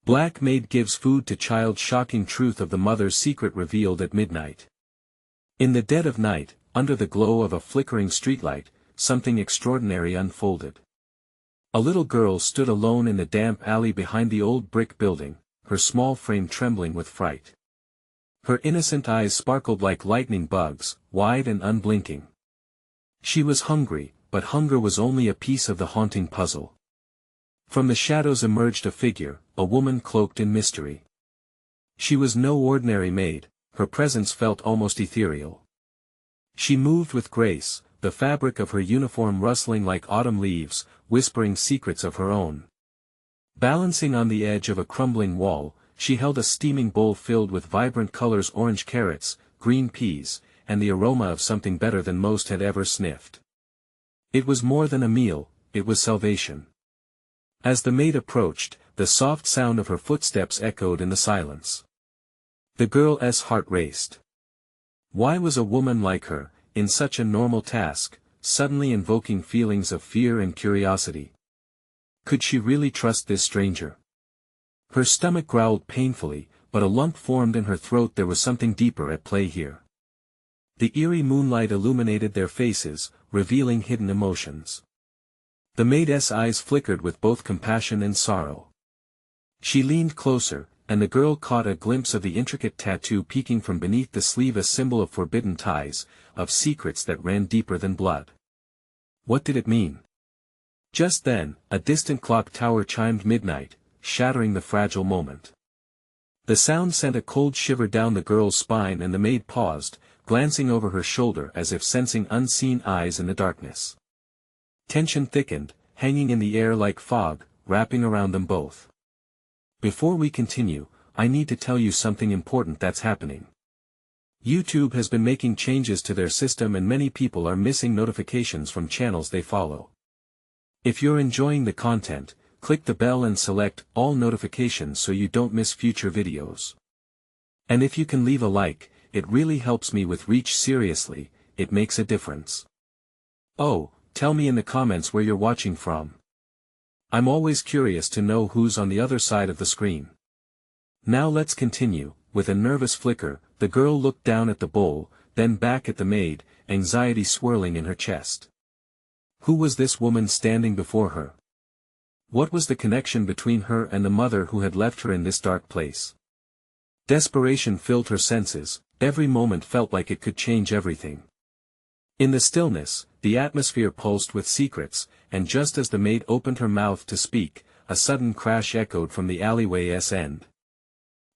Black Maid gives food to child. Shocking truth of the mother's secret revealed at midnight. In the dead of night, under the glow of a flickering streetlight, something extraordinary unfolded. A little girl stood alone in the damp alley behind the old brick building, her small frame trembling with fright. Her innocent eyes sparkled like lightning bugs, wide and unblinking. She was hungry, but hunger was only a piece of the haunting puzzle. From the shadows emerged a figure, a woman cloaked in mystery. She was no ordinary maid, her presence felt almost ethereal. She moved with grace, the fabric of her uniform rustling like autumn leaves, whispering secrets of her own. Balancing on the edge of a crumbling wall, she held a steaming bowl filled with vibrant colors: orange carrots, green peas, and the aroma of something better than most had ever sniffed. It was more than a meal, it was salvation. As the maid approached, the soft sound of her footsteps echoed in the silence. The girl's heart raced. Why was a woman like her, in such a normal task, suddenly invoking feelings of fear and curiosity? Could she really trust this stranger? Her stomach growled painfully, but a lump formed in her throat. There was something deeper at play here. The eerie moonlight illuminated their faces, revealing hidden emotions. The maid's eyes flickered with both compassion and sorrow. She leaned closer, and the girl caught a glimpse of the intricate tattoo peeking from beneath the sleeve, a symbol of forbidden ties, of secrets that ran deeper than blood. What did it mean? Just then, a distant clock tower chimed midnight, shattering the fragile moment. The sound sent a cold shiver down the girl's spine, and the maid paused, glancing over her shoulder as if sensing unseen eyes in the darkness. Tension thickened, hanging in the air like fog, wrapping around them both. Before we continue, I need to tell you something important that's happening. YouTube has been making changes to their system, and many people are missing notifications from channels they follow. If you're enjoying the content, click the bell and select all notifications so you don't miss future videos. And if you can leave a like, it really helps me with reach. Seriously, it makes a difference. Oh, tell me in the comments where you're watching from. I'm always curious to know who's on the other side of the screen. Now let's continue. With a nervous flicker, the girl looked down at the bowl, then back at the maid, anxiety swirling in her chest. Who was this woman standing before her? What was the connection between her and the mother who had left her in this dark place? Desperation filled her senses, every moment felt like it could change everything. In the stillness, the atmosphere pulsed with secrets, and just as the maid opened her mouth to speak, a sudden crash echoed from the alleyway's end.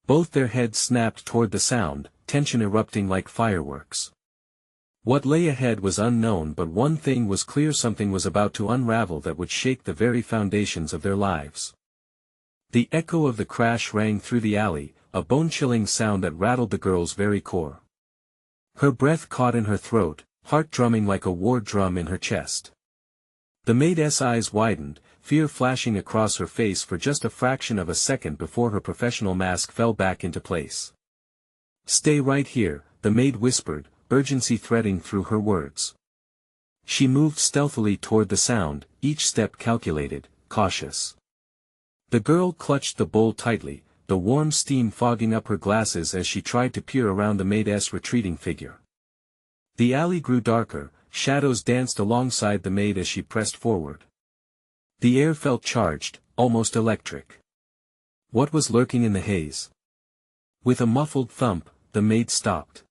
Both their heads snapped toward the sound, tension erupting like fireworks. What lay ahead was unknown, but one thing was clear: something was about to unravel that would shake the very foundations of their lives. The echo of the crash rang through the alley, a bone-chilling sound that rattled the girl's very core. Her breath caught in her throat, heart drumming like a war drum in her chest. The maid's eyes widened, fear flashing across her face for just a fraction of a second before her professional mask fell back into place. "Stay right here," the maid whispered, urgency threading through her words. She moved stealthily toward the sound, each step calculated, cautious. The girl clutched the bowl tightly, the warm steam fogging up her glasses as she tried to peer around the maid's retreating figure. The alley grew darker, shadows danced alongside the maid as she pressed forward. The air felt charged, almost electric. What was lurking in the haze? With a muffled thump, the maid stopped.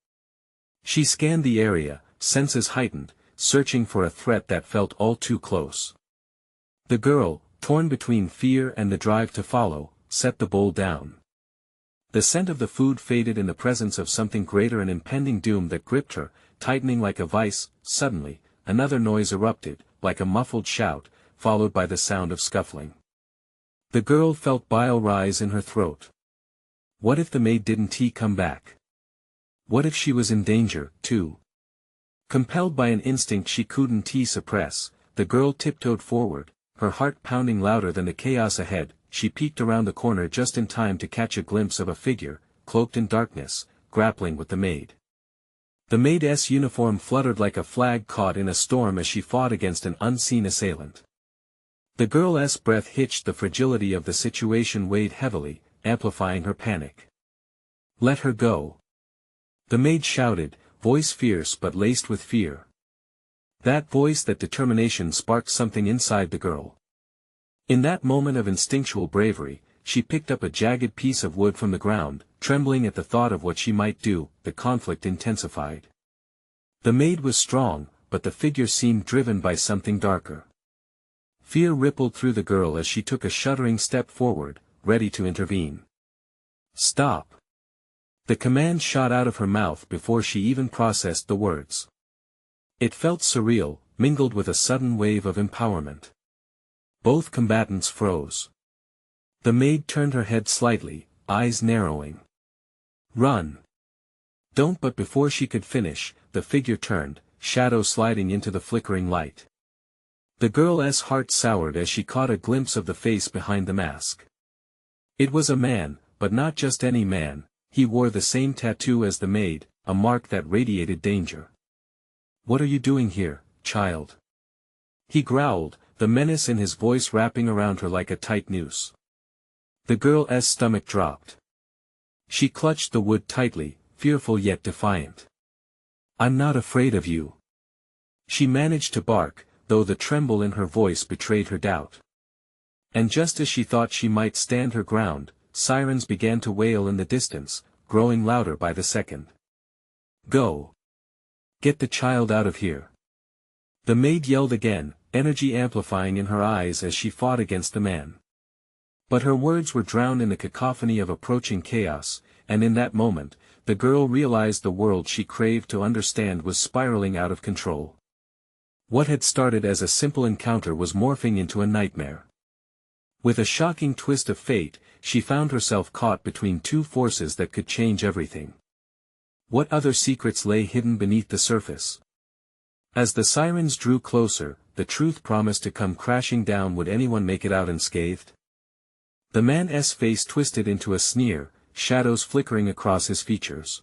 She scanned the area, senses heightened, searching for a threat that felt all too close. The girl, torn between fear and the drive to follow, set the bowl down. The scent of the food faded in the presence of something greater, an impending doom that gripped her, tightening like a vice. Suddenly, another noise erupted, like a muffled shout, followed by the sound of scuffling. The girl felt bile rise in her throat. What if the maid didn't come back? What if she was in danger, too? Compelled by an instinct she couldn't suppress, the girl tiptoed forward, her heart pounding louder than the chaos ahead. She peeked around the corner just in time to catch a glimpse of a figure, cloaked in darkness, grappling with the maid. The maid's uniform fluttered like a flag caught in a storm as she fought against an unseen assailant. The girl's breath hitched. The fragility of the situation weighed heavily, amplifying her panic. "Let her go!" the maid shouted, voice fierce but laced with fear. That voice, that determination, sparked something inside the girl. In that moment of instinctual bravery, she picked up a jagged piece of wood from the ground, trembling at the thought of what she might do. The conflict intensified. The maid was strong, but the figure seemed driven by something darker. Fear rippled through the girl as she took a shuddering step forward, ready to intervene. "Stop!" The command shot out of her mouth before she even processed the words. It felt surreal, mingled with a sudden wave of empowerment. Both combatants froze. The maid turned her head slightly, eyes narrowing. "Run!" "Don't!" But before she could finish, the figure turned, shadow sliding into the flickering light. The girl's heart soured as she caught a glimpse of the face behind the mask. It was a man, but not just any man. He wore the same tattoo as the maid, a mark that radiated danger. "What are you doing here, child?" he growled, the menace in his voice wrapping around her like a tight noose. The girl's stomach dropped. She clutched the wood tightly, fearful yet defiant. "I'm not afraid of you," she managed to bark, though the tremble in her voice betrayed her doubt. And just as she thought she might stand her ground, sirens began to wail in the distance, growing louder by the second. "Go! Get the child out of here!" the maid yelled again, energy amplifying in her eyes as she fought against the man. But her words were drowned in the cacophony of approaching chaos, and in that moment, the girl realized the world she craved to understand was spiraling out of control. What had started as a simple encounter was morphing into a nightmare. With a shocking twist of fate, she found herself caught between two forces that could change everything. What other secrets lay hidden beneath the surface? As the sirens drew closer, the truth promised to come crashing down. Would anyone make it out unscathed? The man's face twisted into a sneer, shadows flickering across his features.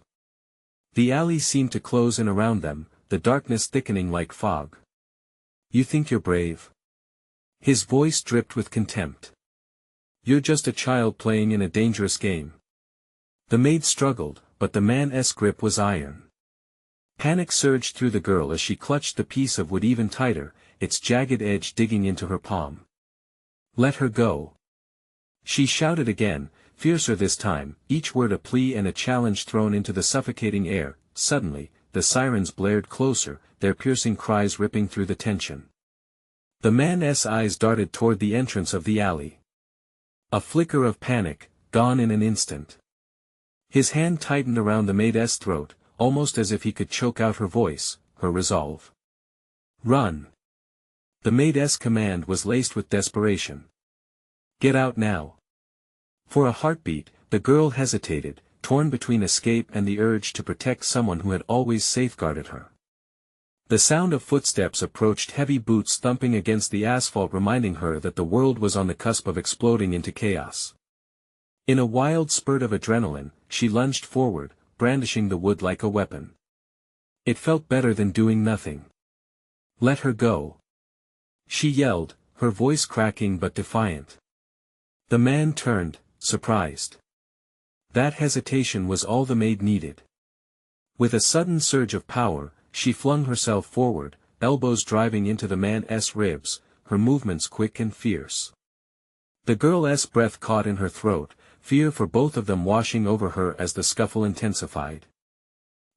The alley seemed to close in around them, the darkness thickening like fog. "You think you're brave?" His voice dripped with contempt. "You're just a child playing in a dangerous game." The maid struggled, but the man's grip was iron. Panic surged through the girl as she clutched the piece of wood even tighter, its jagged edge digging into her palm. "Let her go!" she shouted again, fiercer this time, each word a plea and a challenge thrown into the suffocating air. Suddenly, the sirens blared closer, their piercing cries ripping through the tension. The man's eyes darted toward the entrance of the alley. A flicker of panic, gone in an instant. His hand tightened around the maid's throat, almost as if he could choke out her voice, her resolve. "Run!" The maid's command was laced with desperation. "Get out now!" For a heartbeat, the girl hesitated, torn between escape and the urge to protect someone who had always safeguarded her. The sound of footsteps approached, heavy boots thumping against the asphalt, reminding her that the world was on the cusp of exploding into chaos. In a wild spurt of adrenaline, she lunged forward, brandishing the wood like a weapon. It felt better than doing nothing. "Let her go!" she yelled, her voice cracking but defiant. The man turned, surprised. That hesitation was all the maid needed. With a sudden surge of power, she flung herself forward, elbows driving into the man's ribs, her movements quick and fierce. The girl's breath caught in her throat, fear for both of them washing over her as the scuffle intensified.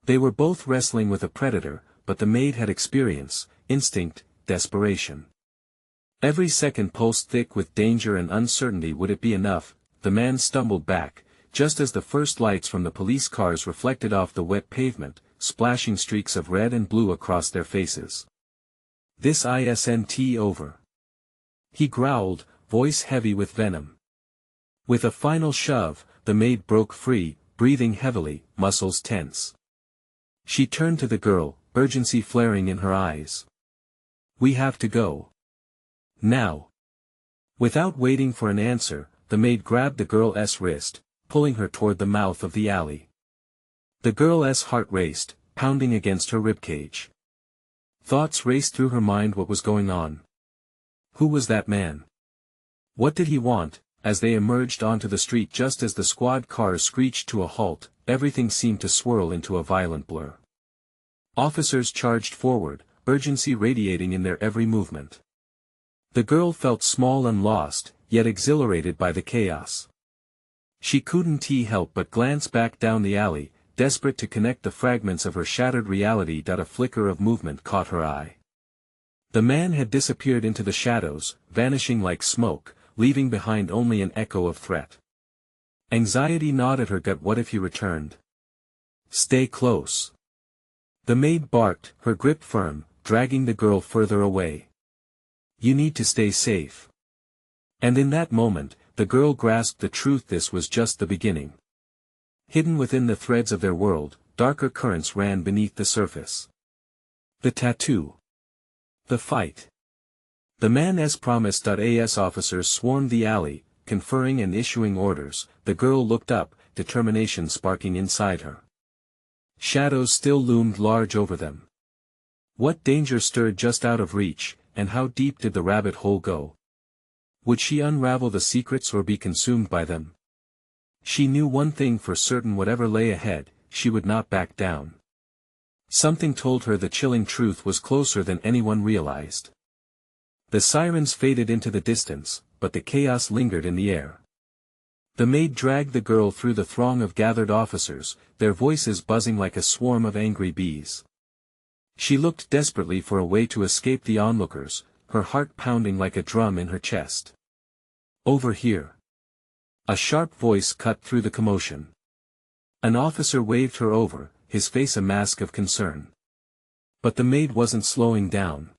They were both wrestling with a predator, but the maid had experience, instinct, desperation. Every second pulsed thick with danger and uncertainty. Would it be enough? The man stumbled back, just as the first lights from the police cars reflected off the wet pavement, splashing streaks of red and blue across their faces. "This isn't over," he growled, voice heavy with venom. With a final shove, the maid broke free, breathing heavily, muscles tense. She turned to the girl, urgency flaring in her eyes. "We have to go. Now." Without waiting for an answer, the maid grabbed the girl's wrist, pulling her toward the mouth of the alley. The girl's heart raced, pounding against her ribcage. Thoughts raced through her mind. What was going on? Who was that man? What did he want? As they emerged onto the street just as the squad cars screeched to a halt, everything seemed to swirl into a violent blur. Officers charged forward, urgency radiating in their every movement. The girl felt small and lost, yet exhilarated by the chaos. She couldn't help but glance back down the alley, desperate to connect the fragments of her shattered reality. A flicker of movement caught her eye. The man had disappeared into the shadows, vanishing like smoke, leaving behind only an echo of threat. Anxiety gnawed at her gut. What if he returned? Stay close. The maid barked, her grip firm, dragging the girl further away. You need to stay safe. And in that moment, the girl grasped the truth. This was just the beginning. Hidden within the threads of their world, darker currents ran beneath the surface. The tattoo. The fight. The man's promise. As officers swarmed the alley, conferring and issuing orders, the girl looked up, determination sparking inside her. Shadows still loomed large over them. What danger stirred just out of reach, and how deep did the rabbit hole go? Would she unravel the secrets or be consumed by them? She knew one thing for certain: whatever lay ahead, she would not back down. Something told her the chilling truth was closer than anyone realized. The sirens faded into the distance, but the chaos lingered in the air. The maid dragged the girl through the throng of gathered officers, their voices buzzing like a swarm of angry bees. She looked desperately for a way to escape the onlookers, her heart pounding like a drum in her chest. Over here. A sharp voice cut through the commotion. An officer waved her over, his face a mask of concern. But the maid wasn't slowing down.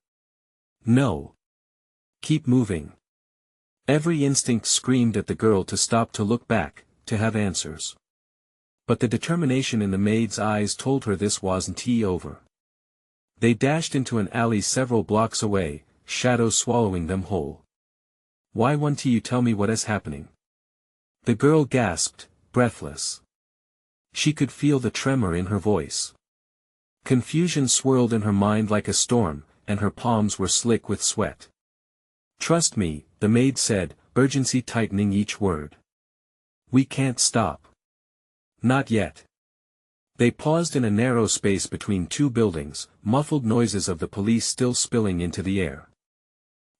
No. Keep moving. Every instinct screamed at the girl to stop, to look back, to have answers. But the determination in the maid's eyes told her this wasn't over. They dashed into an alley several blocks away, shadows swallowing them whole. Why won't you tell me what is happening? The girl gasped, breathless. She could feel the tremor in her voice. Confusion swirled in her mind like a storm, and her palms were slick with sweat. Trust me, the maid said, urgency tightening each word. We can't stop. Not yet. They paused in a narrow space between two buildings, muffled noises of the police still spilling into the air.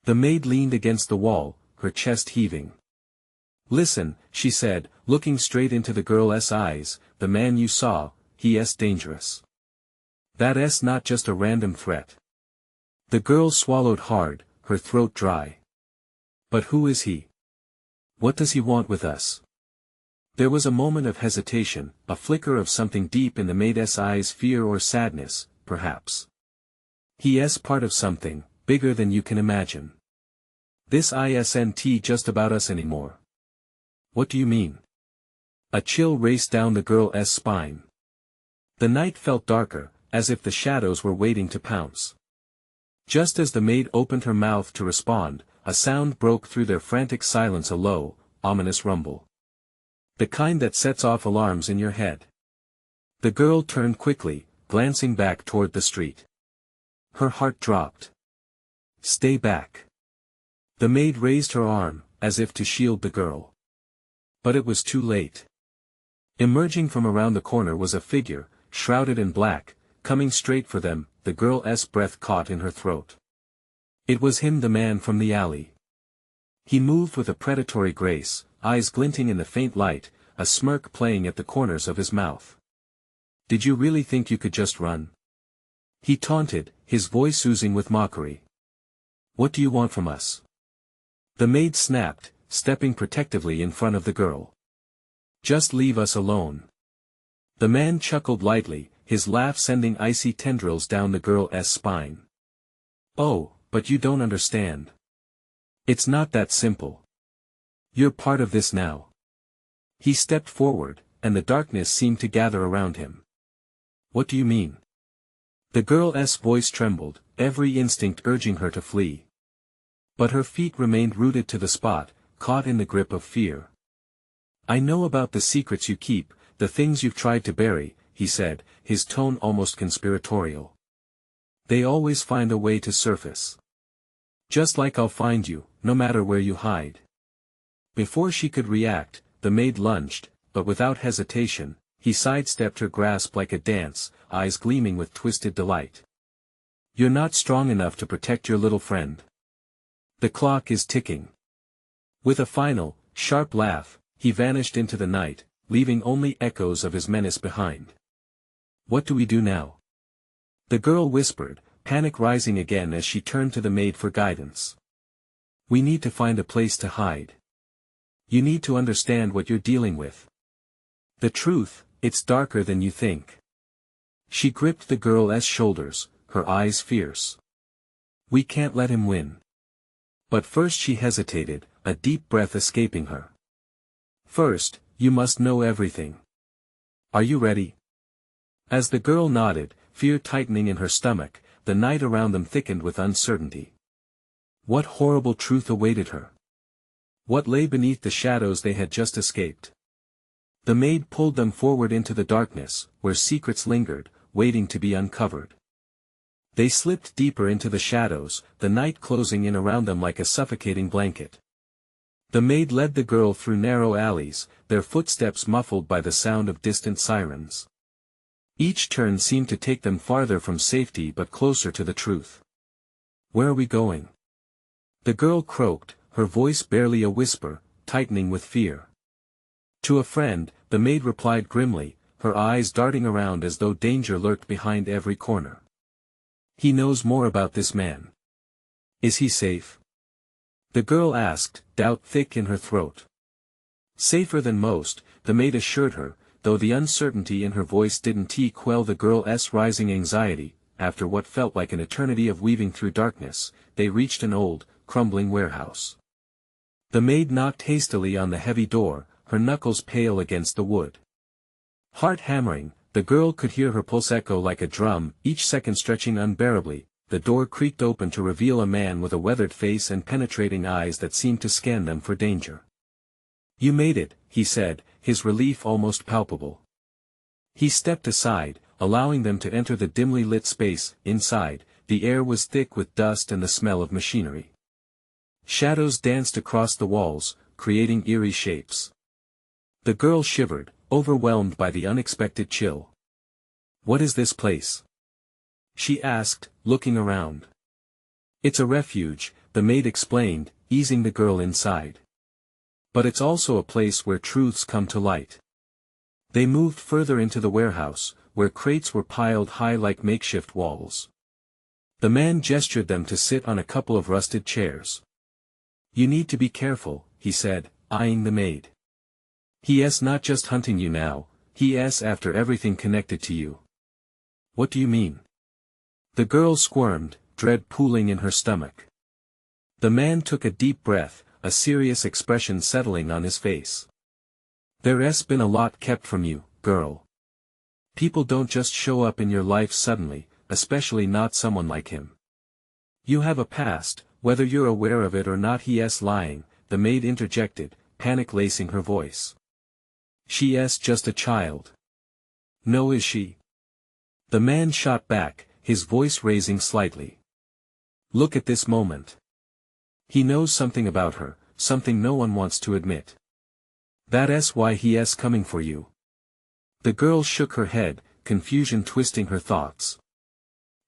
The maid leaned against the wall, her chest heaving. Listen, she said, looking straight into the girl's eyes, the man you saw, he's dangerous. That's not just a random threat. The girl swallowed hard, her throat dry. But who is he? What does he want with us? There was a moment of hesitation, a flicker of something deep in the maid's eyes, fear or sadness, perhaps. He is part of something, bigger than you can imagine. This isn't just about us anymore. What do you mean? A chill raced down the girl's spine. The night felt darker, as if the shadows were waiting to pounce. Just as the maid opened her mouth to respond, a sound broke through their frantic silence, a low, ominous rumble. The kind that sets off alarms in your head. The girl turned quickly, glancing back toward the street. Her heart dropped. Stay back. The maid raised her arm, as if to shield the girl. But it was too late. Emerging from around the corner was a figure, shrouded in black, coming straight for them. The girl's breath caught in her throat. It was him, the man from the alley. He moved with a predatory grace, eyes glinting in the faint light, a smirk playing at the corners of his mouth. Did you really think you could just run? He taunted, his voice oozing with mockery. What do you want from us? The maid snapped, stepping protectively in front of the girl. Just leave us alone. The man chuckled lightly, his laugh sending icy tendrils down the girl's spine. Oh, but you don't understand. It's not that simple. You're part of this now. He stepped forward, and the darkness seemed to gather around him. What do you mean? The girl's voice trembled, every instinct urging her to flee. But her feet remained rooted to the spot, caught in the grip of fear. I know about the secrets you keep, the things you've tried to bury, he said, his tone almost conspiratorial. They always find a way to surface. Just like I'll find you, no matter where you hide. Before she could react, the maid lunged, but without hesitation, he sidestepped her grasp like a dance, eyes gleaming with twisted delight. "You're not strong enough to protect your little friend. The clock is ticking." With a final, sharp laugh, he vanished into the night, leaving only echoes of his menace behind. "What do we do now?" the girl whispered, panic rising again as she turned to the maid for guidance. "We need to find a place to hide. You need to understand what you're dealing with. The truth, it's darker than you think." She gripped the girl's shoulders, her eyes fierce. "We can't let him win." But first she hesitated, a deep breath escaping her. "First, you must know everything. Are you ready?" As the girl nodded, fear tightening in her stomach, the night around them thickened with uncertainty. What horrible truth awaited her? What lay beneath the shadows they had just escaped? The maid pulled them forward into the darkness, where secrets lingered, waiting to be uncovered. They slipped deeper into the shadows, the night closing in around them like a suffocating blanket. The maid led the girl through narrow alleys, their footsteps muffled by the sound of distant sirens. Each turn seemed to take them farther from safety but closer to the truth. "Where are we going?" the girl croaked, her voice barely a whisper, tightening with fear. To a friend, the maid replied grimly, her eyes darting around as though danger lurked behind every corner. "He knows more about this man. Is he safe?" the girl asked, doubt thick in her throat. "Safer than most," the maid assured her, though the uncertainty in her voice didn't quell the girl's rising anxiety. After what felt like an eternity of weaving through darkness, they reached an old, crumbling warehouse. The maid knocked hastily on the heavy door, her knuckles pale against the wood. Heart hammering, the girl could hear her pulse echo like a drum, each second stretching unbearably. The door creaked open to reveal a man with a weathered face and penetrating eyes that seemed to scan them for danger. "You made it," he said, his relief almost palpable. He stepped aside, allowing them to enter the dimly lit space. Inside, the air was thick with dust and the smell of machinery. Shadows danced across the walls, creating eerie shapes. The girl shivered, overwhelmed by the unexpected chill. "What is this place?" she asked, looking around. "It's a refuge," the maid explained, easing the girl inside. "But it's also a place where truths come to light." They moved further into the warehouse, where crates were piled high like makeshift walls. The man gestured them to sit on a couple of rusted chairs. "You need to be careful," he said, eyeing the maid. "He's not just hunting you now, he's after everything connected to you." "What do you mean?" the girl squirmed, dread pooling in her stomach. The man took a deep breath, a serious expression settling on his face. "There's been a lot kept from you, girl. People don't just show up in your life suddenly, especially not someone like him. You have a past, whether you're aware of it or not." "He's lying," the maid interjected, panic lacing her voice. "She's just a child." "No, is she?" the man shot back, his voice raising slightly. "Look at this moment. He knows something about her, something no one wants to admit. That's why he's coming for you." The girl shook her head, confusion twisting her thoughts.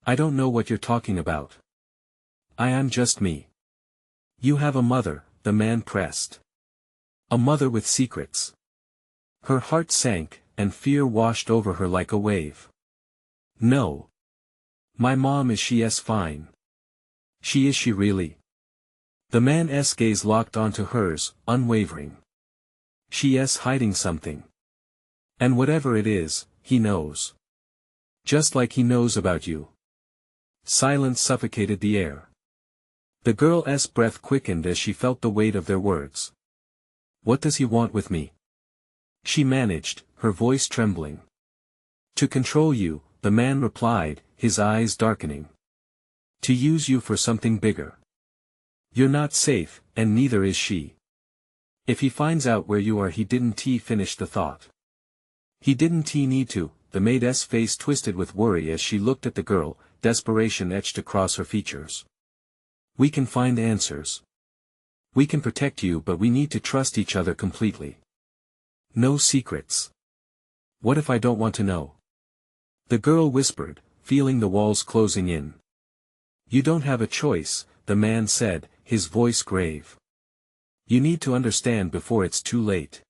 "I don't know what you're talking about. I am just me." "You have a mother," the man pressed. "A mother with secrets." Her heart sank, and fear washed over her like a wave. "No. My mom she's fine." Is she really?" The man's gaze locked onto hers, unwavering. "She's hiding something. And whatever it is, he knows. Just like he knows about you." Silence suffocated the air. The girl's breath quickened as she felt the weight of their words. "What does he want with me?" she managed, her voice trembling. "To control you," the man replied, his eyes darkening. "To use you for something bigger. You're not safe, and neither is she. If he finds out where you are." He didn't finish the thought. "He didn't need to," the maid's face twisted with worry as she looked at the girl, desperation etched across her features. "We can find answers. We can protect you, but we need to trust each other completely. No secrets. What if I don't want to know? The girl whispered, feeling the walls closing in. You don't have a choice, the man said, his voice grave. You need to understand before it's too late.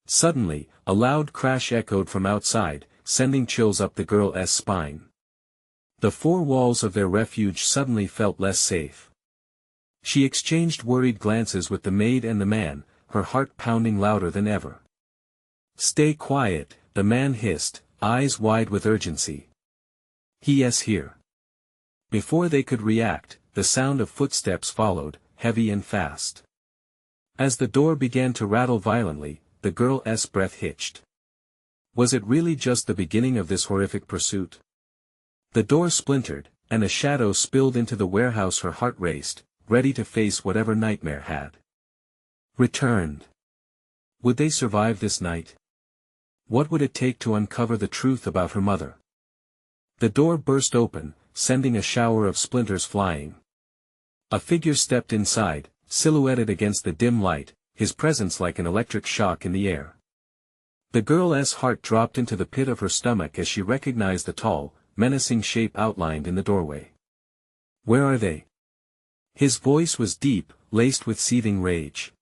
Suddenly, a loud crash echoed from outside, sending chills up the girl's spine. The four walls of their refuge suddenly felt less safe. She exchanged worried glances with the maid and the man, her heart pounding louder than ever. Stay quiet, the man hissed, eyes wide with urgency. He's here. Before they could react, the sound of footsteps followed, heavy and fast. As the door began to rattle violently, the girl's breath hitched. Was it really just the beginning of this horrific pursuit? The door splintered, and a shadow spilled into the warehouse. Her heart raced, ready to face whatever nightmare had returned. Would they survive this night? What would it take to uncover the truth about her mother? The door burst open, sending a shower of splinters flying. A figure stepped inside, silhouetted against the dim light, his presence like an electric shock in the air. The girl's heart dropped into the pit of her stomach as she recognized the tall, menacing shape outlined in the doorway. Where are they? His voice was deep, laced with seething rage.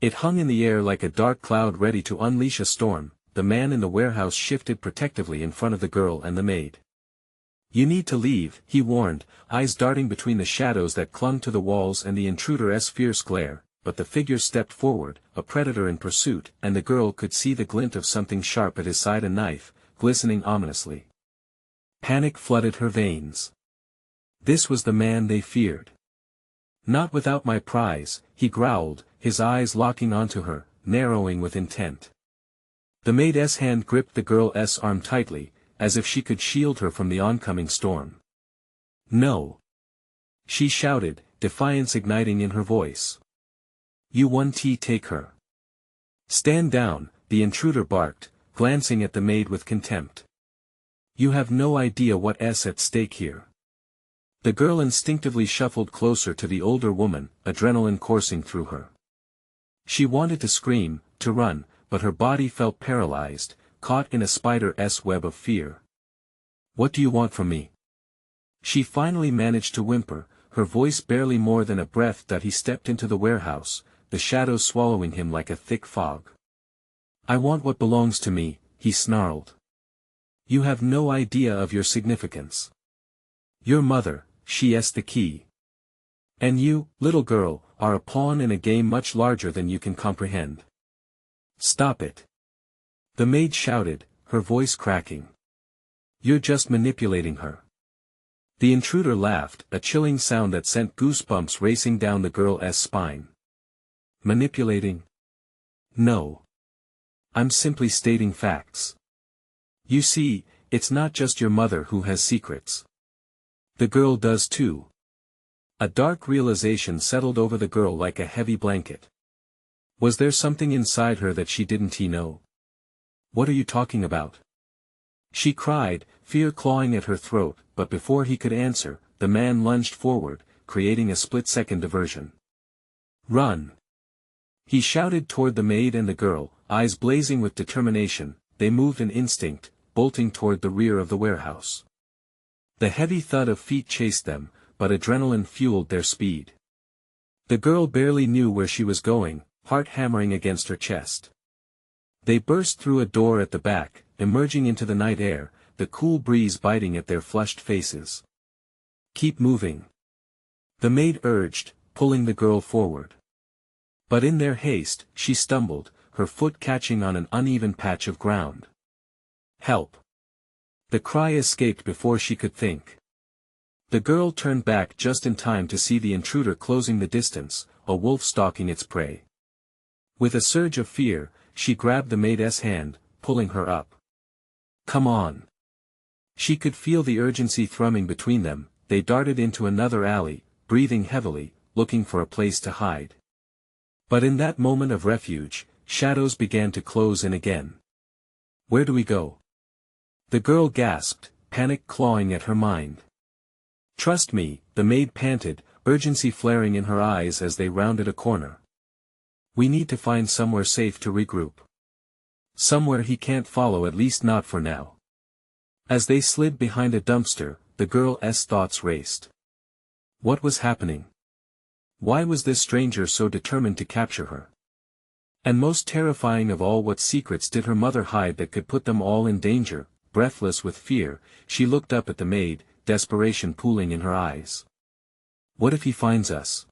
It hung in the air like a dark cloud ready to unleash a storm. The man in the warehouse shifted protectively in front of the girl and the maid. You need to leave, he warned, eyes darting between the shadows that clung to the walls and the intruder's fierce glare, but the figure stepped forward, a predator in pursuit, and the girl could see the glint of something sharp at his side, a knife, glistening ominously. Panic flooded her veins. This was the man they feared. Not without my prize, he growled, his eyes locking onto her, narrowing with intent. The maid's hand gripped the girl's arm tightly, as if she could shield her from the oncoming storm. No! She shouted, defiance igniting in her voice. You want to take her. Stand down, the intruder barked, glancing at the maid with contempt. You have no idea what's at stake here. The girl instinctively shuffled closer to the older woman, adrenaline coursing through her. She wanted to scream, to run, but her body felt paralyzed, caught in a spider's web of fear. What do you want from me? She finally managed to whimper, her voice barely more than a breath. That he stepped into the warehouse, the shadows swallowing him like a thick fog. I want what belongs to me, he snarled. You have no idea of your significance. Your mother, she's the key. And you, little girl, are a pawn in a game much larger than you can comprehend. Stop it. The maid shouted, her voice cracking. You're just manipulating her. The intruder laughed, a chilling sound that sent goosebumps racing down the girl's spine. Manipulating? No. I'm simply stating facts. You see, it's not just your mother who has secrets. The girl does too. A dark realization settled over the girl like a heavy blanket. Was there something inside her that she didn't know? What are you talking about? She cried, fear clawing at her throat, but before he could answer, the man lunged forward, creating a split-second diversion. Run! He shouted toward the maid and the girl, eyes blazing with determination. They moved in instinct, bolting toward the rear of the warehouse. The heavy thud of feet chased them, but adrenaline fueled their speed. The girl barely knew where she was going, heart hammering against her chest. They burst through a door at the back, emerging into the night air, the cool breeze biting at their flushed faces. Keep moving. The maid urged, pulling the girl forward. But in their haste, she stumbled, her foot catching on an uneven patch of ground. Help! The cry escaped before she could think. The girl turned back just in time to see the intruder closing the distance, a wolf stalking its prey. With a surge of fear, she grabbed the maid's hand, pulling her up. Come on! She could feel the urgency thrumming between them. They darted into another alley, breathing heavily, looking for a place to hide. But in that moment of refuge, shadows began to close in again. Where do we go? The girl gasped, panic clawing at her mind. Trust me, the maid panted, urgency flaring in her eyes as they rounded a corner. "We need to find somewhere safe to regroup. Somewhere he can't follow, at least not for now." As they slid behind a dumpster, the girl's thoughts raced. What was happening? Why was this stranger so determined to capture her? And most terrifying of all, what secrets did her mother hide that could put them all in danger? Breathless with fear, she looked up at the maid, desperation pooling in her eyes. "What if he finds us?"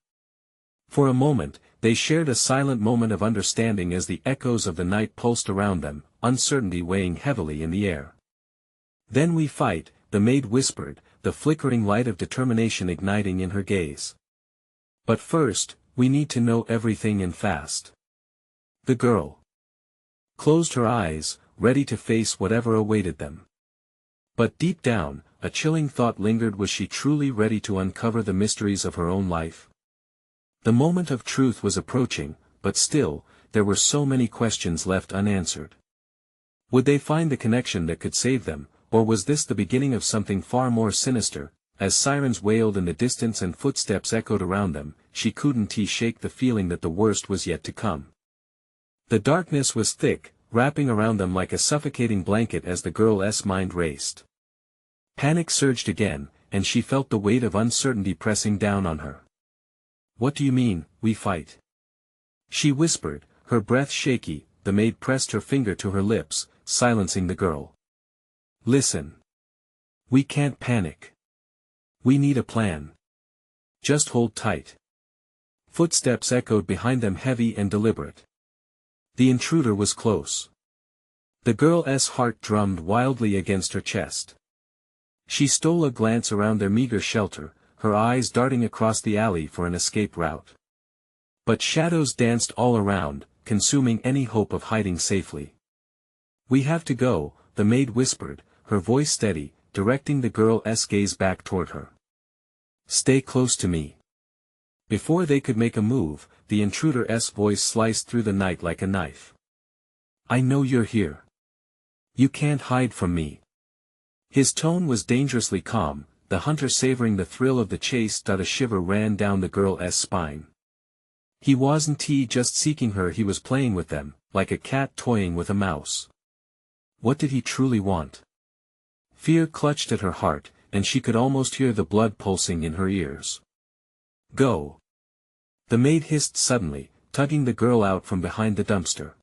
For a moment, they shared a silent moment of understanding as the echoes of the night pulsed around them, uncertainty weighing heavily in the air. "Then we fight," the maid whispered, the flickering light of determination igniting in her gaze. "But first, we need to know everything and fast." The girl closed her eyes, ready to face whatever awaited them. But deep down, a chilling thought lingered. Was she truly ready to uncover the mysteries of her own life? The moment of truth was approaching, but still, there were so many questions left unanswered. Would they find the connection that could save them, or was this the beginning of something far more sinister? As sirens wailed in the distance and footsteps echoed around them, she couldn't shake the feeling that the worst was yet to come. The darkness was thick, wrapping around them like a suffocating blanket as the girl's mind raced. Panic surged again, and she felt the weight of uncertainty pressing down on her. "What do you mean, we fight?" she whispered, her breath shaky. The maid pressed her finger to her lips, silencing the girl. "Listen. We can't panic. We need a plan. Just hold tight." Footsteps echoed behind them, heavy and deliberate. The intruder was close. The girl's heart drummed wildly against her chest. She stole a glance around their meager shelter, her eyes darting across the alley for an escape route. But shadows danced all around, consuming any hope of hiding safely. "We have to go," the maid whispered, her voice steady, directing the girl's gaze back toward her. "Stay close to me." Before they could make a move, the intruder's voice sliced through the night like a knife. "I know you're here. You can't hide from me." His tone was dangerously calm, the hunter savoring the thrill of the chase. A shiver ran down the girl's spine. He wasn't just seeking her, he was playing with them, like a cat toying with a mouse. What did he truly want? Fear clutched at her heart, and she could almost hear the blood pulsing in her ears. "Go!" the maid hissed suddenly, tugging the girl out from behind the dumpster.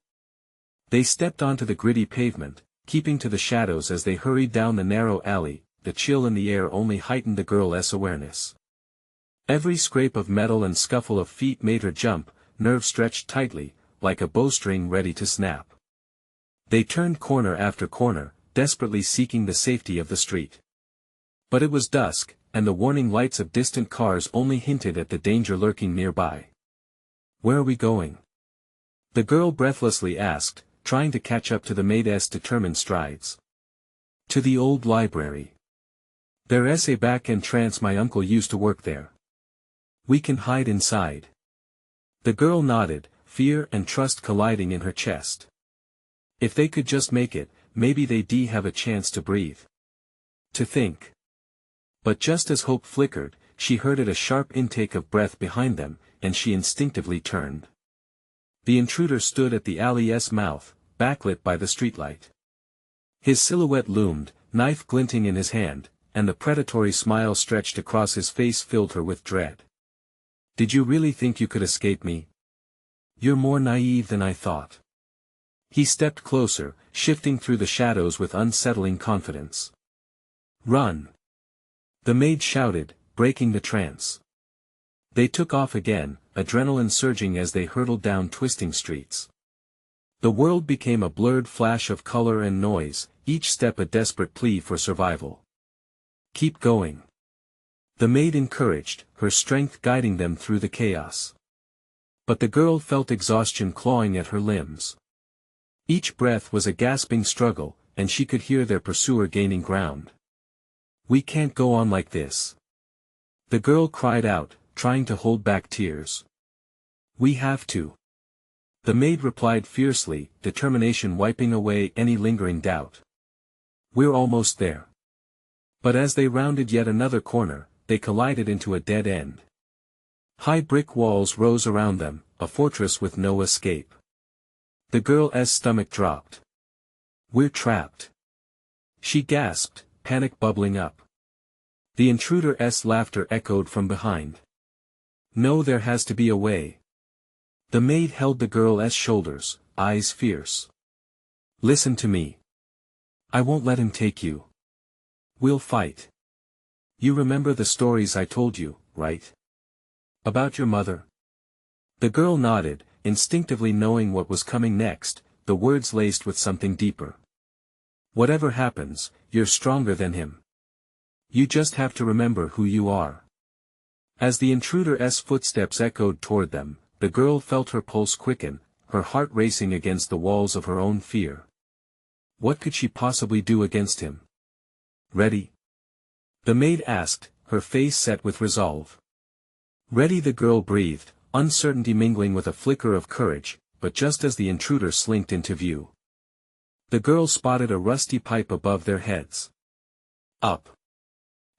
They stepped onto the gritty pavement, keeping to the shadows as they hurried down the narrow alley. The chill in the air only heightened the girl's awareness. Every scrape of metal and scuffle of feet made her jump, nerves stretched tightly, like a bowstring ready to snap. They turned corner after corner, desperately seeking the safety of the street. But it was dusk, and the warning lights of distant cars only hinted at the danger lurking nearby. "Where are we going?" the girl breathlessly asked, trying to catch up to the maid's determined strides. "To the old library. There's a back entrance, my uncle used to work there. We can hide inside." The girl nodded, fear and trust colliding in her chest. If they could just make it, maybe they'd have a chance to breathe. To think. But just as hope flickered, she heard a sharp intake of breath behind them, and she instinctively turned. The intruder stood at the alley's mouth, backlit by the streetlight. His silhouette loomed, knife glinting in his hand, and the predatory smile stretched across his face filled her with dread. "Did you really think you could escape me? You're more naive than I thought." He stepped closer, shifting through the shadows with unsettling confidence. "Run!" the maid shouted, breaking the trance. They took off again, adrenaline surging as they hurtled down twisting streets. The world became a blurred flash of color and noise, each step a desperate plea for survival. "Keep going," the maid encouraged, her strength guiding them through the chaos. But the girl felt exhaustion clawing at her limbs. Each breath was a gasping struggle, and she could hear their pursuer gaining ground. "We can't go on like this," the girl cried out, trying to hold back tears. "We have to," the maid replied fiercely, determination wiping away any lingering doubt. "We're almost there." But as they rounded yet another corner, they collided into a dead end. High brick walls rose around them, a fortress with no escape. The girl's stomach dropped. "We're trapped," she gasped, panic bubbling up. The intruder's laughter echoed from behind. "No, there has to be a way." The maid held the girl's shoulders, eyes fierce. "Listen to me. I won't let him take you. We'll fight. You remember the stories I told you, right? About your mother?" The girl nodded, instinctively knowing what was coming next, the words laced with something deeper. "Whatever happens, you're stronger than him. You just have to remember who you are." As the intruder's footsteps echoed toward them, the girl felt her pulse quicken, her heart racing against the walls of her own fear. What could she possibly do against him? "Ready?" the maid asked, her face set with resolve. "Ready," the girl breathed, uncertainty mingling with a flicker of courage, but just as the intruder slinked into view, the girl spotted a rusty pipe above their heads. "Up!"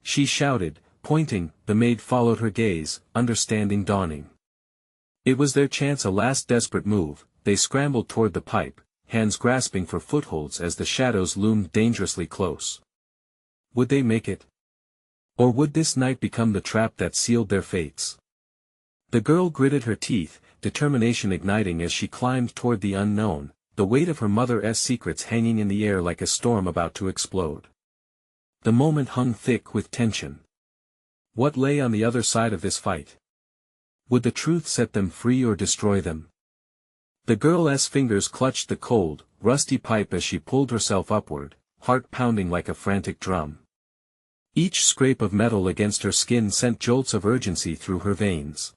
she shouted, pointing. The maid followed her gaze, understanding dawning. It was their chance, a last desperate move. They scrambled toward the pipe, hands grasping for footholds as the shadows loomed dangerously close. Would they make it? Or would this night become the trap that sealed their fates? The girl gritted her teeth, determination igniting as she climbed toward the unknown, the weight of her mother's secrets hanging in the air like a storm about to explode. The moment hung thick with tension. What lay on the other side of this fight? Would the truth set them free or destroy them? The girl's fingers clutched the cold, rusty pipe as she pulled herself upward, heart pounding like a frantic drum. Each scrape of metal against her skin sent jolts of urgency through her veins.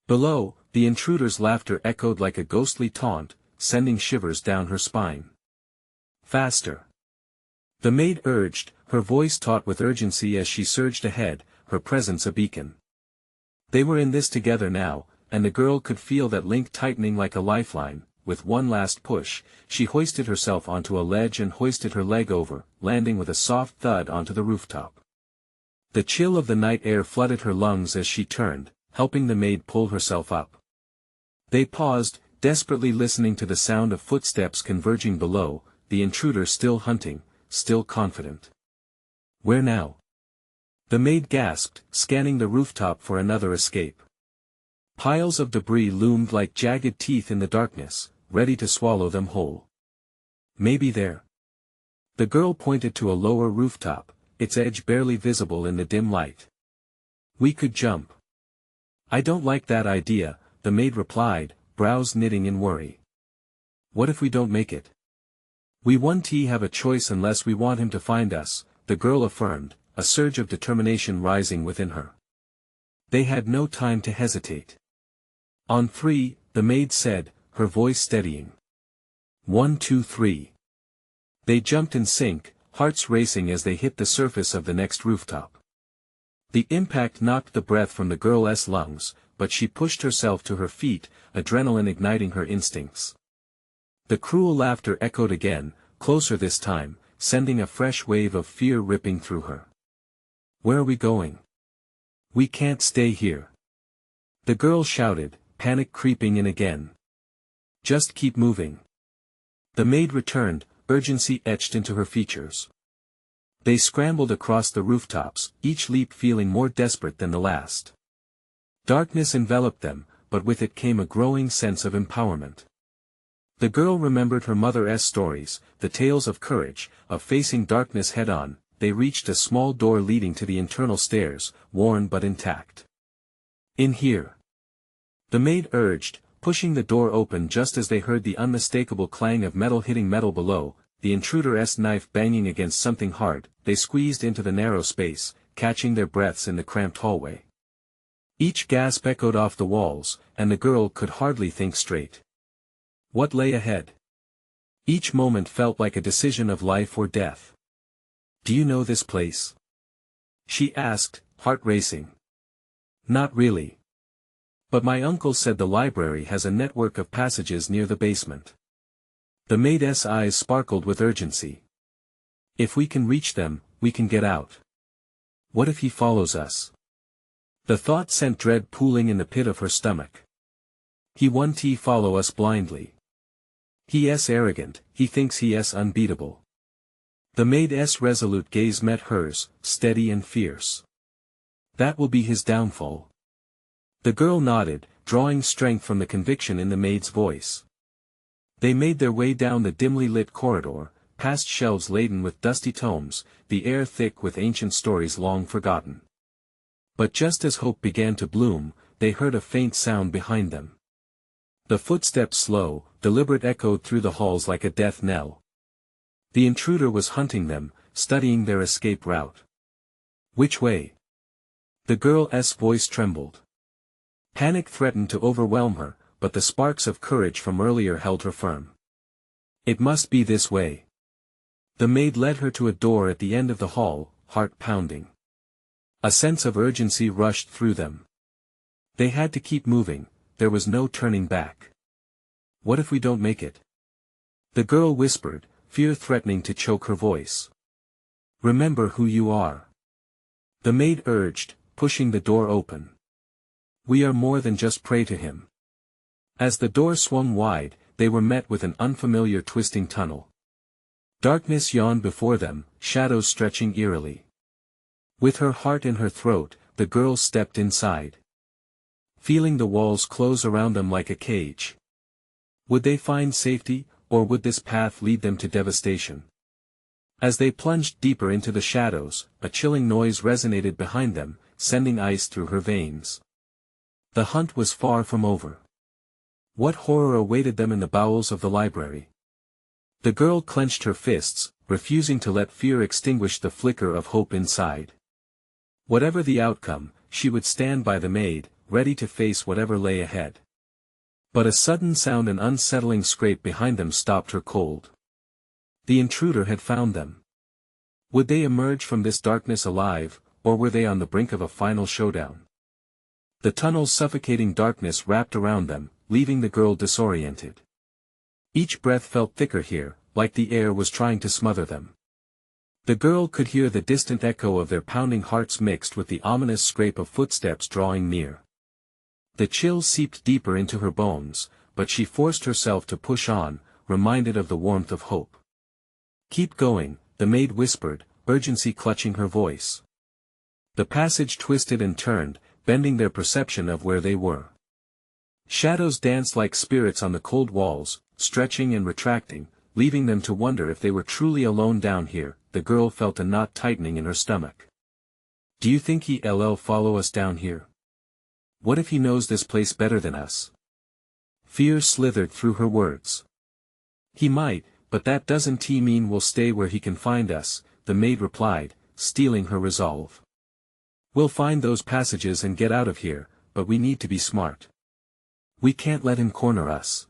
Below, the intruder's laughter echoed like a ghostly taunt, sending shivers down her spine. "Faster!" the maid urged, her voice taut with urgency as she surged ahead, her presence a beacon. They were in this together now, and the girl could feel that link tightening like a lifeline. With one last push, she hoisted herself onto a ledge and hoisted her leg over, landing with a soft thud onto the rooftop. The chill of the night air flooded her lungs as she turned, helping the maid pull herself up. They paused, desperately listening to the sound of footsteps converging below, the intruder still hunting, still confident. "Where now?" the maid gasped, scanning the rooftop for another escape. Piles of debris loomed like jagged teeth in the darkness, ready to swallow them whole. "Maybe there." The girl pointed to a lower rooftop, its edge barely visible in the dim light. "We could jump." "I don't like that idea," the maid replied, brows knitting in worry. "What if we don't make it?" "We won't have a choice unless we want him to find us," the girl affirmed, a surge of determination rising within her. They had no time to hesitate. "On three," the maid said, her voice steadying. 1, 2, 3. They jumped in sync, hearts racing as they hit the surface of the next rooftop. The impact knocked the breath from the girl's lungs, but she pushed herself to her feet, adrenaline igniting her instincts. The cruel laughter echoed again, closer this time, sending a fresh wave of fear ripping through her. "Where are we going?" "We can't stay here," the girl shouted, panic creeping in again. "Just keep moving." The maid returned, urgency etched into her features. They scrambled across the rooftops, each leap feeling more desperate than the last. Darkness enveloped them, but with it came a growing sense of empowerment. The girl remembered her mother's stories, the tales of courage, of facing darkness head-on. They reached a small door leading to the internal stairs, worn but intact. "In here," the maid urged, pushing the door open just as they heard the unmistakable clang of metal hitting metal below, the intruder's knife banging against something hard. They squeezed into the narrow space, catching their breaths in the cramped hallway. Each gasp echoed off the walls, and the girl could hardly think straight. What lay ahead? Each moment felt like a decision of life or death. "Do you know this place?" she asked, heart racing. "Not really. But my uncle said the library has a network of passages near the basement." The maid's eyes sparkled with urgency. "If we can reach them, we can get out." "What if he follows us?" The thought sent dread pooling in the pit of her stomach. He won't follow us blindly. He arrogant, he thinks he unbeatable. The maid's resolute gaze met hers, steady and fierce. That will be his downfall. The girl nodded, drawing strength from the conviction in the maid's voice. They made their way down the dimly lit corridor, past shelves laden with dusty tomes, the air thick with ancient stories long forgotten. But just as hope began to bloom, they heard a faint sound behind them. The footsteps, slow, deliberate, echoed through the halls like a death knell. The intruder was hunting them, studying their escape route. Which way? The girl's voice trembled. Panic threatened to overwhelm her, but the sparks of courage from earlier held her firm. It must be this way. The maid led her to a door at the end of the hall, heart pounding. A sense of urgency rushed through them. They had to keep moving, there was no turning back. What if we don't make it? The girl whispered, fear threatening to choke her voice. Remember who you are. The maid urged, pushing the door open. We are more than just prey to him. As the door swung wide, they were met with an unfamiliar twisting tunnel. Darkness yawned before them, shadows stretching eerily. With her heart in her throat, the girl stepped inside. Feeling the walls close around them like a cage. Would they find safety, or would this path lead them to devastation? As they plunged deeper into the shadows, a chilling noise resonated behind them, sending ice through her veins. The hunt was far from over. What horror awaited them in the bowels of the library? The girl clenched her fists, refusing to let fear extinguish the flicker of hope inside. Whatever the outcome, she would stand by the maid, ready to face whatever lay ahead. But a sudden sound and unsettling scrape behind them stopped her cold. The intruder had found them. Would they emerge from this darkness alive, or were they on the brink of a final showdown? The tunnel's suffocating darkness wrapped around them, leaving the girl disoriented. Each breath felt thicker here, like the air was trying to smother them. The girl could hear the distant echo of their pounding hearts mixed with the ominous scrape of footsteps drawing near. The chill seeped deeper into her bones, but she forced herself to push on, reminded of the warmth of hope. Keep going, the maid whispered, urgency clutching her voice. The passage twisted and turned, bending their perception of where they were. Shadows danced like spirits on the cold walls, stretching and retracting, leaving them to wonder if they were truly alone down here. The girl felt a knot tightening in her stomach. Do you think he'll follow us down here? What if he knows this place better than us? Fear slithered through her words. He might, but that doesn't mean we'll stay where he can find us, the maid replied, steeling her resolve. We'll find those passages and get out of here, but we need to be smart. We can't let him corner us.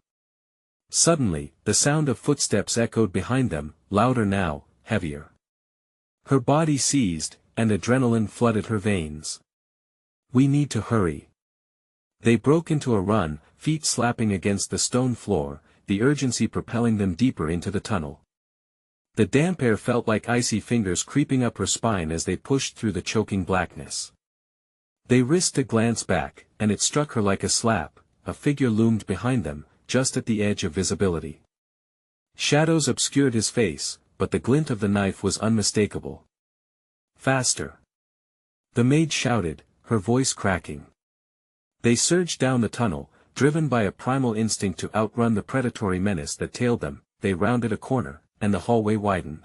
Suddenly, the sound of footsteps echoed behind them, louder now, heavier. Her body seized, and adrenaline flooded her veins. We need to hurry. They broke into a run, feet slapping against the stone floor, the urgency propelling them deeper into the tunnel. The damp air felt like icy fingers creeping up her spine as they pushed through the choking blackness. They risked a glance back, and it struck her like a slap. A figure loomed behind them, just at the edge of visibility. Shadows obscured his face, but the glint of the knife was unmistakable. Faster! The maid shouted, her voice cracking. They surged down the tunnel, driven by a primal instinct to outrun the predatory menace that tailed them. They rounded a corner, and the hallway widened.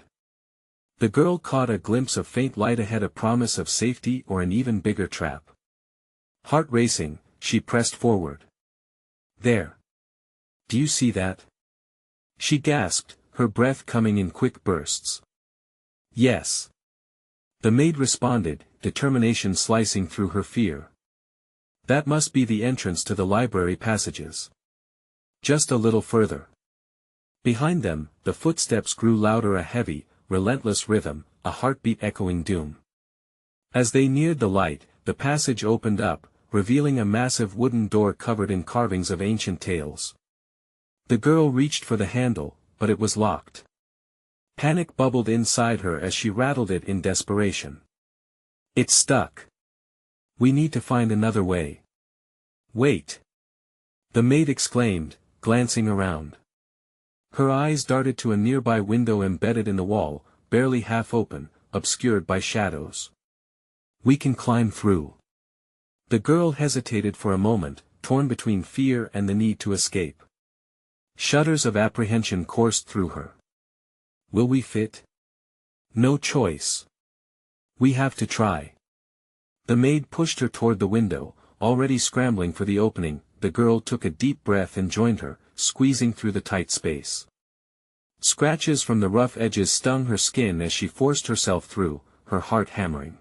The girl caught a glimpse of faint light ahead, a promise of safety or an even bigger trap. Heart racing, she pressed forward. There. Do you see that? She gasped, her breath coming in quick bursts. Yes. The maid responded, determination slicing through her fear. That must be the entrance to the library passages. Just a little further. Behind them, the footsteps grew louder, a heavy, relentless rhythm, a heartbeat echoing doom. As they neared the light, the passage opened up, revealing a massive wooden door covered in carvings of ancient tales. The girl reached for the handle, but it was locked. Panic bubbled inside her as she rattled it in desperation. It stuck. We need to find another way. Wait! The maid exclaimed, glancing around. Her eyes darted to a nearby window embedded in the wall, barely half open, obscured by shadows. We can climb through. The girl hesitated for a moment, torn between fear and the need to escape. Shudders of apprehension coursed through her. Will we fit? No choice. We have to try. The maid pushed her toward the window, already scrambling for the opening. The girl took a deep breath and joined her, squeezing through the tight space. Scratches from the rough edges stung her skin as she forced herself through, her heart hammering.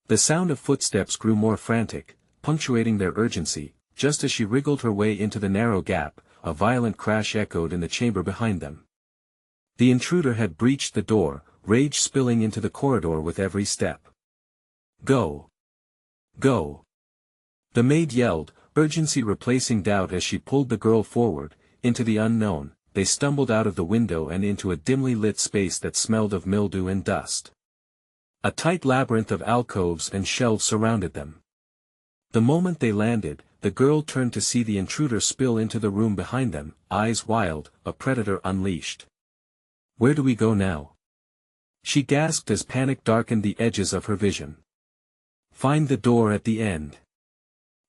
The sound of footsteps grew more frantic, punctuating their urgency. Just as she wriggled her way into the narrow gap, a violent crash echoed in the chamber behind them. The intruder had breached the door, rage spilling into the corridor with every step. Go! Go! The maid yelled, urgency replacing doubt as she pulled the girl forward, into the unknown. They stumbled out of the window and into a dimly lit space that smelled of mildew and dust. A tight labyrinth of alcoves and shelves surrounded them. The moment they landed, the girl turned to see the intruder spill into the room behind them, eyes wild, a predator unleashed. Where do we go now? She gasped as panic darkened the edges of her vision. Find the door at the end.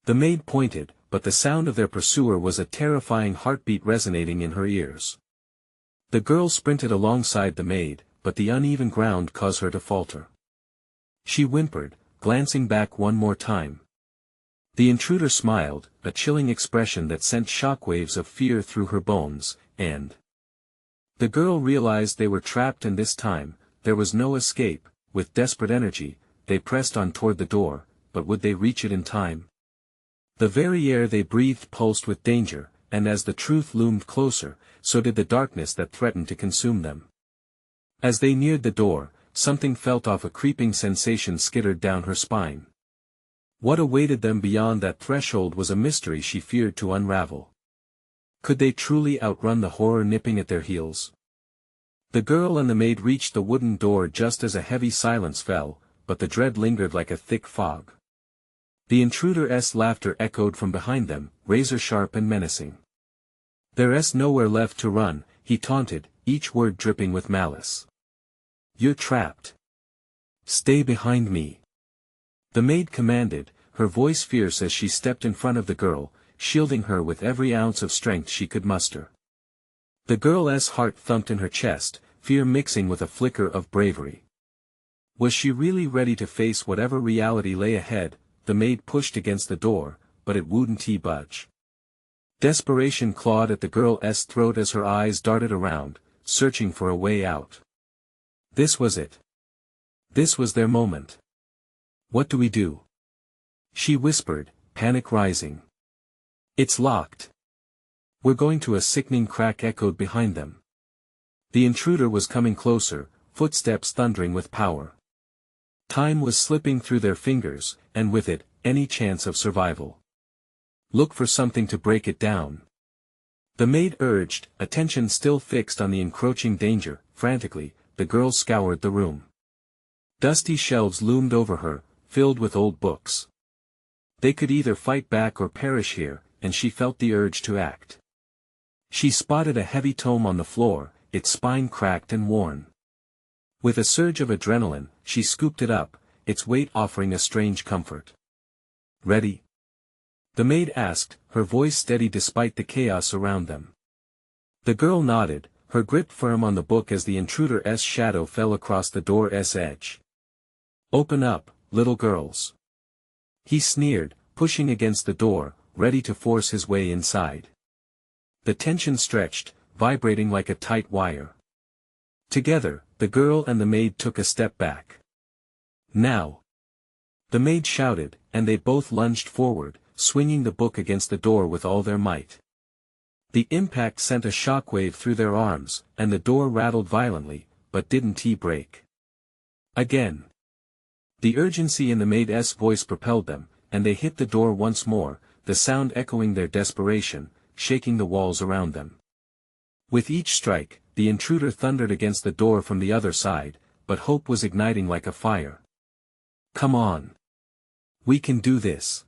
The maid pointed, but the sound of their pursuer was a terrifying heartbeat resonating in her ears. The girl sprinted alongside the maid, but the uneven ground caused her to falter. She whimpered, glancing back one more time. The intruder smiled, a chilling expression that sent shockwaves of fear through her bones, and the girl realized they were trapped, and this time, there was no escape. With desperate energy, they pressed on toward the door, but would they reach it in time? The very air they breathed pulsed with danger, and as the truth loomed closer, so did the darkness that threatened to consume them. As they neared the door, something felt off. A creeping sensation skittered down her spine. What awaited them beyond that threshold was a mystery she feared to unravel. Could they truly outrun the horror nipping at their heels? The girl and the maid reached the wooden door just as a heavy silence fell, but the dread lingered like a thick fog. The intruder's laughter echoed from behind them, razor-sharp and menacing. There's nowhere left to run, he taunted, each word dripping with malice. You're trapped. Stay behind me. The maid commanded, her voice fierce as she stepped in front of the girl, shielding her with every ounce of strength she could muster. The girl's heart thumped in her chest, fear mixing with a flicker of bravery. Was she really ready to face whatever reality lay ahead? The maid pushed against the door, but it wouldn't budge. Desperation clawed at the girl's throat as her eyes darted around, searching for a way out. This was it. This was their moment. What do we do? She whispered, panic rising. It's locked. We're going to. A sickening crack echoed behind them. The intruder was coming closer, footsteps thundering with power. Time was slipping through their fingers, and with it, any chance of survival. Look for something to break it down. The maid urged, attention still fixed on the encroaching danger. Frantically, the girl scoured the room. Dusty shelves loomed over her, filled with old books. They could either fight back or perish here, and she felt the urge to act. She spotted a heavy tome on the floor, its spine cracked and worn. With a surge of adrenaline, she scooped it up, its weight offering a strange comfort. Ready? The maid asked, her voice steady despite the chaos around them. The girl nodded, her grip firm on the book as the intruder's shadow fell across the door's edge. Open up, little girls. He sneered, pushing against the door, ready to force his way inside. The tension stretched, vibrating like a tight wire. Together, the girl and the maid took a step back. Now! The maid shouted, and they both lunged forward, swinging the book against the door with all their might. The impact sent a shockwave through their arms, and the door rattled violently, but didn't break. Again. The urgency in the maid's voice propelled them, and they hit the door once more, the sound echoing their desperation, shaking the walls around them. With each strike, the intruder thundered against the door from the other side, but hope was igniting like a fire. Come on. We can do this.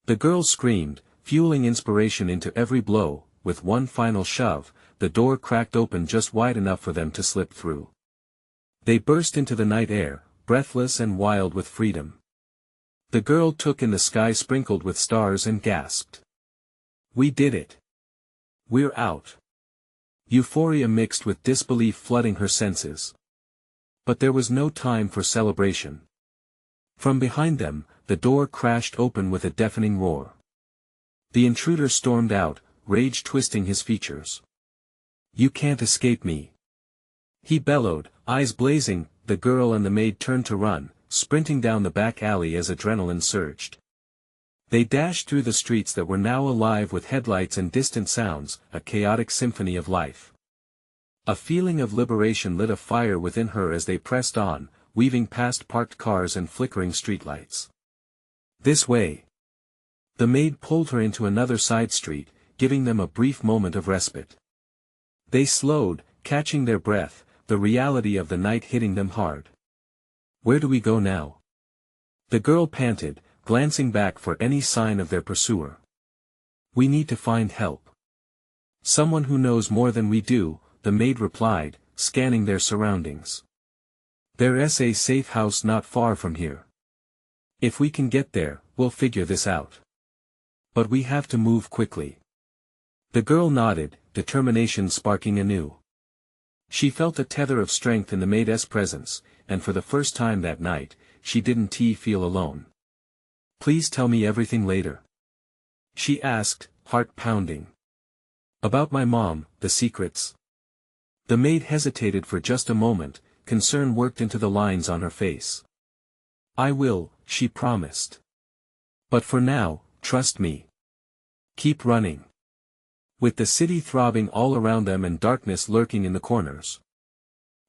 The girls screamed, fueling inspiration into every blow. With one final shove, the door cracked open just wide enough for them to slip through. They burst into the night air, breathless and wild with freedom. The girl took in the sky sprinkled with stars and gasped. We did it. We're out. Euphoria mixed with disbelief flooding her senses. But there was no time for celebration. From behind them, the door crashed open with a deafening roar. The intruder stormed out, rage twisting his features. You can't escape me. He bellowed, eyes blazing. The girl and the maid turned to run, sprinting down the back alley as adrenaline surged. They dashed through the streets that were now alive with headlights and distant sounds, a chaotic symphony of life. A feeling of liberation lit a fire within her as they pressed on, weaving past parked cars and flickering streetlights. This way. The maid pulled her into another side street, giving them a brief moment of respite. They slowed, catching their breath, the reality of the night hitting them hard. Where do we go now? The girl panted, glancing back for any sign of their pursuer. We need to find help. Someone who knows more than we do, the maid replied, scanning their surroundings. There's a safe house not far from here. If we can get there, we'll figure this out. But we have to move quickly. The girl nodded, determination sparking anew. She felt a tether of strength in the maid's presence, and for the first time that night, she didn't feel alone. Please tell me everything later. She asked, heart pounding. About my mom, the secrets. The maid hesitated for just a moment, concern worked into the lines on her face. I will, she promised. But for now, trust me. Keep running. With the city throbbing all around them and darkness lurking in the corners.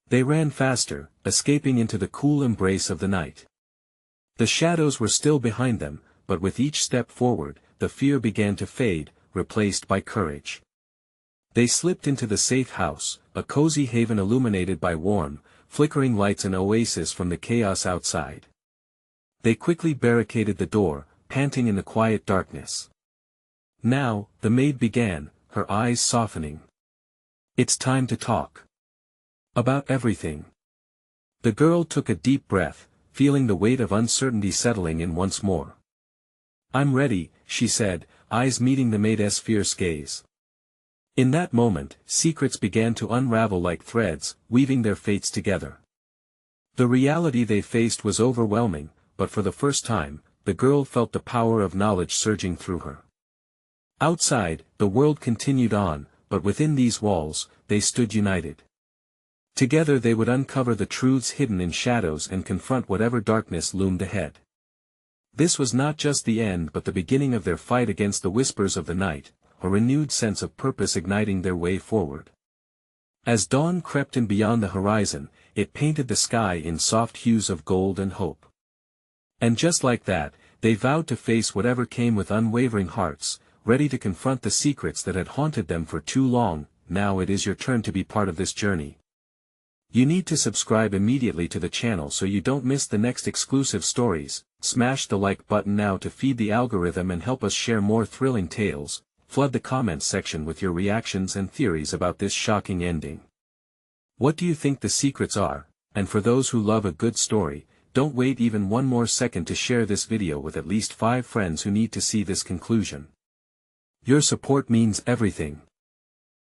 They ran faster, escaping into the cool embrace of the night. The shadows were still behind them, but with each step forward, the fear began to fade, replaced by courage. They slipped into the safe house, a cozy haven illuminated by warm, flickering lights, an oasis from the chaos outside. They quickly barricaded the door, panting in the quiet darkness. Now, the maid began, her eyes softening. It's time to talk. About everything. The girl took a deep breath, feeling the weight of uncertainty settling in once more. I'm ready, she said, eyes meeting the maid's fierce gaze. In that moment, secrets began to unravel like threads, weaving their fates together. The reality they faced was overwhelming, but for the first time, the girl felt the power of knowledge surging through her. Outside, the world continued on, but within these walls, they stood united. Together they would uncover the truths hidden in shadows and confront whatever darkness loomed ahead. This was not just the end but the beginning of their fight against the whispers of the night, a renewed sense of purpose igniting their way forward. As dawn crept in beyond the horizon, it painted the sky in soft hues of gold and hope. And just like that, they vowed to face whatever came with unwavering hearts, ready to confront the secrets that had haunted them for too long. Now it is your turn to be part of this journey. You need to subscribe immediately to the channel so you don't miss the next exclusive stories. Smash the like button now to feed the algorithm and help us share more thrilling tales. Flood the comments section with your reactions and theories about this shocking ending. What do you think the secrets are? And for those who love a good story, don't wait even one more second to share this video with at least 5 friends who need to see this conclusion. Your support means everything.